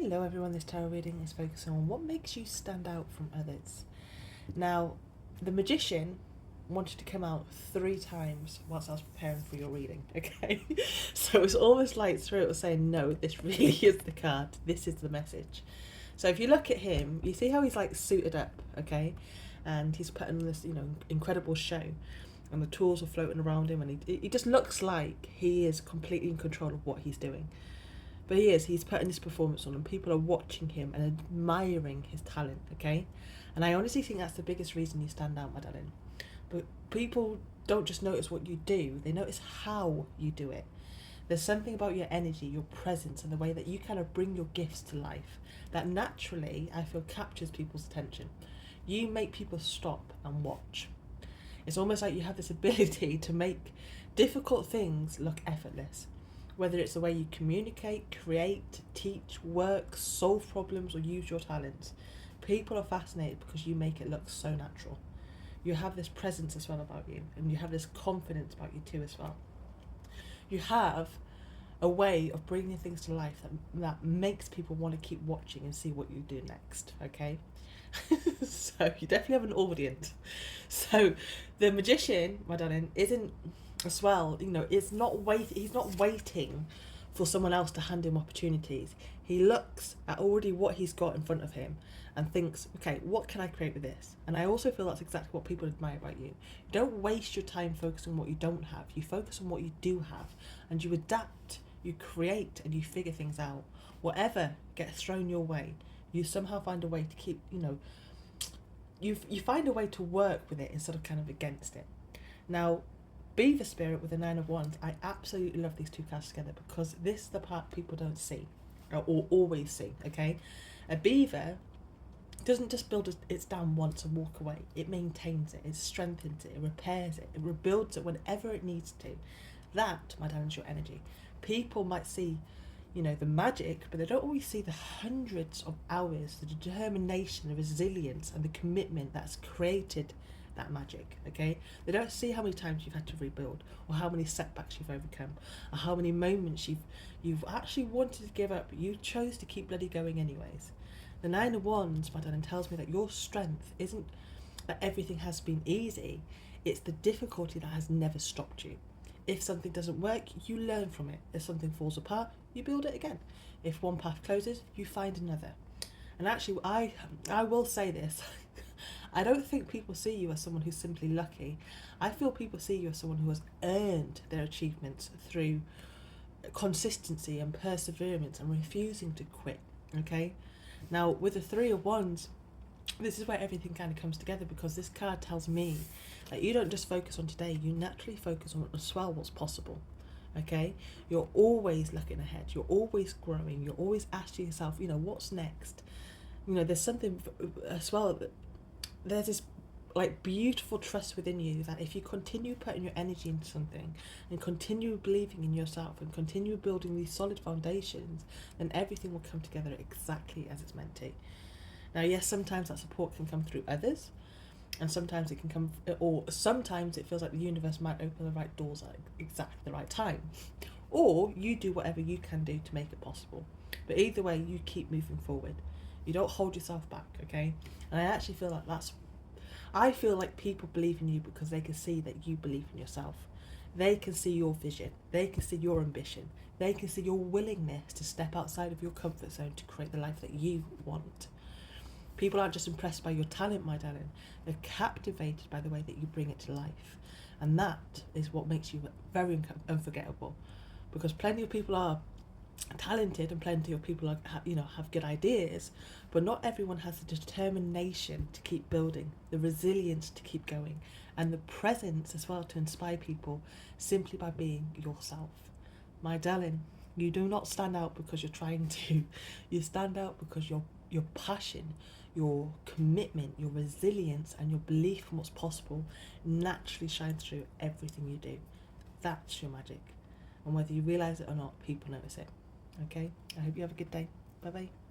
Hello everyone, this tarot reading is focusing on what makes you stand out from others. Now, the magician wanted to come out 3 times whilst I was preparing for your reading, okay? So it's almost like Spirit was saying, no, this really is the card, this is the message. So if you look at him, you see how he's like suited up, okay? And he's putting on this, incredible show. And the tools are floating around him, and he just looks like he is completely in control of what he's doing. But he's putting this performance on, and people are watching him and admiring his talent, okay? And I honestly think that's the biggest reason you stand out, my darling. But people don't just notice what you do, they notice how you do it. There's something about your energy, your presence, and the way that you kind of bring your gifts to life that naturally, I feel, captures people's attention. You make people stop and watch. It's almost like you have this ability to make difficult things look effortless. Whether it's the way you communicate, create, teach, work, solve problems, or use your talents, people are fascinated because you make it look so natural. You have this presence as well about you, and you have this confidence about you too as well. You have a way of bringing things to life that makes people want to keep watching and see what you do next, okay? So you definitely have an audience. So the magician, my darling, isn't as well, he's not waiting for someone else to hand him opportunities. He looks at already what he's got in front of him and thinks, okay, what can I create with this? And I also feel that's exactly what people admire about you. You don't waste your time focusing on what you don't have. You focus on what you do have, and you adapt, you create, and you figure things out. Whatever gets thrown your way, you somehow find a way to keep, you find a way to work with it instead of kind of against it. Now, Beaver Spirit with the 9 of Wands, I absolutely love these 2 cards together because this is the part people don't see, or always see, okay? A beaver doesn't just build its dam once and walk away. It maintains it, it strengthens it, it repairs it, it rebuilds it whenever it needs to. That, my darling, is your energy. People might see, the magic, but they don't always see the hundreds of hours, the determination, the resilience, and the commitment that's created that magic, okay? They don't see how many times you've had to rebuild, or how many setbacks you've overcome, or how many moments you've actually wanted to give up, but you chose to keep bloody going anyways. The 9 of Wands, my darling, tells me that your strength isn't that everything has been easy, it's the difficulty that has never stopped you. If something doesn't work, you learn from it. If something falls apart, you build it again. If one path closes, you find another. And actually, I will say this, I don't think people see you as someone who's simply lucky. I feel people see you as someone who has earned their achievements through consistency and perseverance and refusing to quit, okay? Now, with the 3 of Wands, this is where everything kind of comes together, because this card tells me that you don't just focus on today, you naturally focus on as well what's possible, okay? You're always looking ahead, you're always growing, you're always asking yourself, what's next? There's something as well, there's this like beautiful trust within you that if you continue putting your energy into something and continue believing in yourself and continue building these solid foundations, then everything will come together exactly as it's meant to. Now, yes, sometimes that support can come through others, and sometimes it can come, or sometimes it feels like the universe might open the right doors at exactly the right time, or you do whatever you can do to make it possible. But either way, you keep moving forward. You don't hold yourself back, okay? And I actually feel like I feel like people believe in you because they can see that you believe in yourself. They can see your vision. They can see your ambition. They can see your willingness to step outside of your comfort zone to create the life that you want. People aren't just impressed by your talent, my darling. They're captivated by the way that you bring it to life. And that is what makes you very unforgettable. Because plenty of people are talented and plenty of people are, have good ideas, but not everyone has the determination to keep building, the resilience to keep going, and the presence as well to inspire people simply by being yourself. My darling, you do not stand out because you're trying to. You stand out because your passion, your commitment, your resilience, and your belief in what's possible naturally shines through everything you do. That's your magic. And whether you realise it or not, people notice it. Okay? I hope you have a good day. Bye-bye.